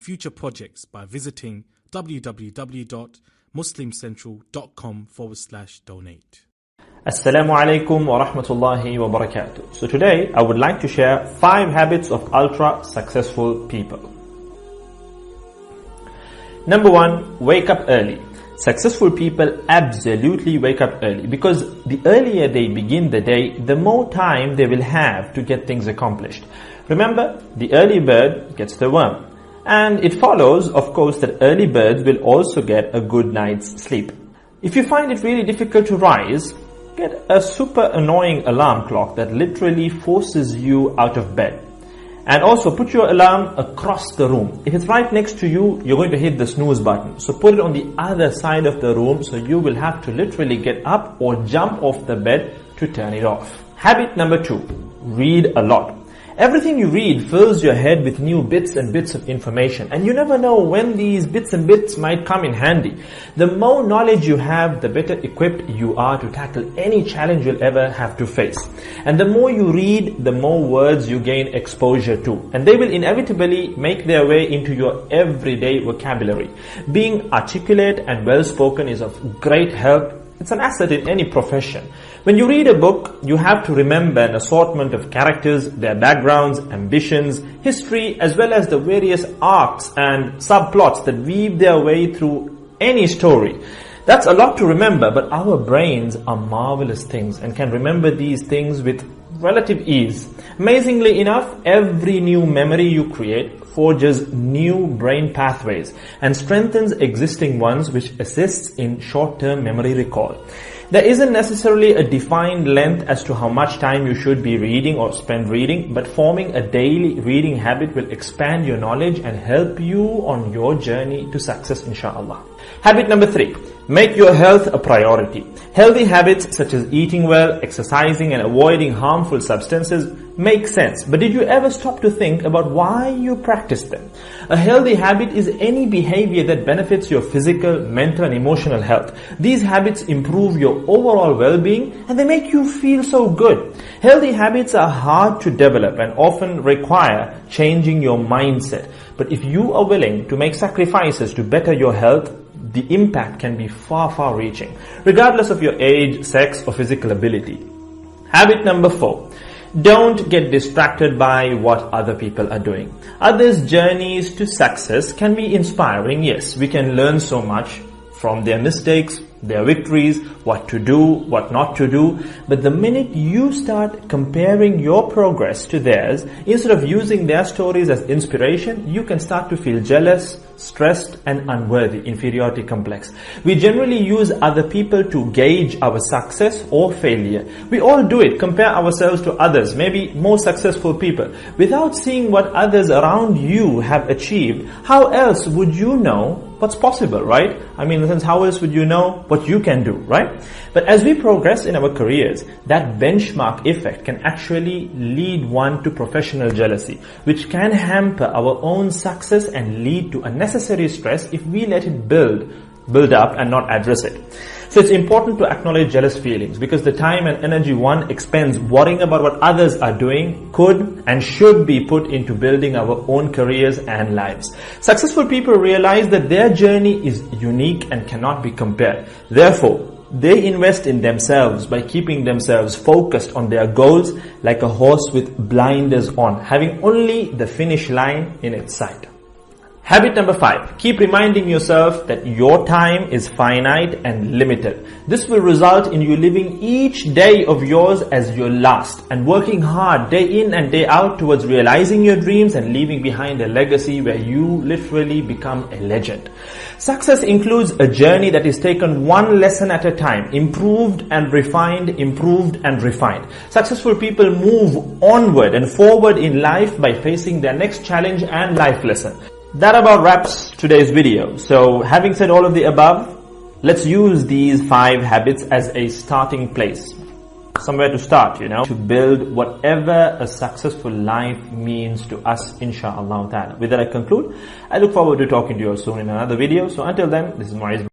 future projects by visiting www.muslimcentral.com/donate. Assalamu alaikum wa rahmatullahi wa barakatuh. So today I would like to share 5 habits of ultra successful people. Number 1, wake up early. Successful people absolutely wake up early because the earlier they begin the day, the more time they will have to get things accomplished. Remember, the early bird gets the worm. And it follows, of course, that early birds will also get a good night's sleep. If you find it really difficult to rise, get a super annoying alarm clock that literally forces you out of bed. And also put your alarm across the room. If it's right next to you, you're going to hit the snooze button. So put it on the other side of the room so you will have to literally get up or jump off the bed to turn it off. Habit number 2, read a lot. Everything you read fills your head with new bits and bits of information, and you never know when these bits and bits might come in handy. The more knowledge you have, the better equipped you are to tackle any challenge you'll ever have to face. And the more you read, the more words you gain exposure to, and they will inevitably make their way into your everyday vocabulary. Being articulate and well-spoken is of great help. It's an asset in any profession. When you read a book, you have to remember an assortment of characters, their backgrounds, ambitions, history, as well as the various arcs and subplots that weave their way through any story. That's a lot to remember, but our brains are marvelous things and can remember these things with relative ease. Amazingly enough, every new memory you create forges new brain pathways and strengthens existing ones, which assists in short-term memory recall. There isn't necessarily a defined length as to how much time you should be reading or spend reading, but forming a daily reading habit will expand your knowledge and help you on your journey to success, inshallah. Habit number 3, make your health a priority. Healthy habits such as eating well, exercising, and avoiding harmful substances make sense. But did you ever stop to think about why you practice them? A healthy habit is any behavior that benefits your physical, mental, and emotional health. These habits improve your overall well-being and they make you feel so good. Healthy habits are hard to develop and often require changing your mindset. But if you are willing to make sacrifices to better your health, the impact can be far reaching, regardless of your age, sex, or physical ability. Habit number 4. Don't get distracted by what other people are doing. Others' journeys to success can be inspiring, yes. We can learn so much from their mistakes, their victories, what to do, what not to do. But the minute you start comparing your progress to theirs, instead of using their stories as inspiration, you can start to feel jealous, stressed, and unworthy, inferiority complex. We generally use other people to gauge our success or failure. We all do it, compare ourselves to others, maybe more successful people. Without seeing what others around you have achieved, how else would you know what's possible, right? I mean, in the sense, how else would you know what you can do, right? But as we progress in our careers, that benchmark effect can actually lead one to professional jealousy, which can hamper our own success and lead to unnecessary stress if we let it build up and not address it. So it's important to acknowledge jealous feelings because the time and energy one expends worrying about what others are doing could and should be put into building our own careers and lives. Successful people realize that their journey is unique and cannot be compared. Therefore, they invest in themselves by keeping themselves focused on their goals like a horse with blinders on, having only the finish line in its sight. Habit number 5, keep reminding yourself that your time is finite and limited. This will result in you living each day of yours as your last and working hard day in and day out towards realizing your dreams and leaving behind a legacy where you literally become a legend. Success includes a journey that is taken one lesson at a time, improved and refined, improved and refined. Successful people move onward and forward in life by facing their next challenge and life lesson. That about wraps today's video. So having said all of the above, let's use these 5 habits as a starting place. Somewhere to start, to build whatever a successful life means to us, inshallah ta'ala. With that I conclude. I look forward to talking to you all soon in another video. So until then, this is Muiz Bukhary.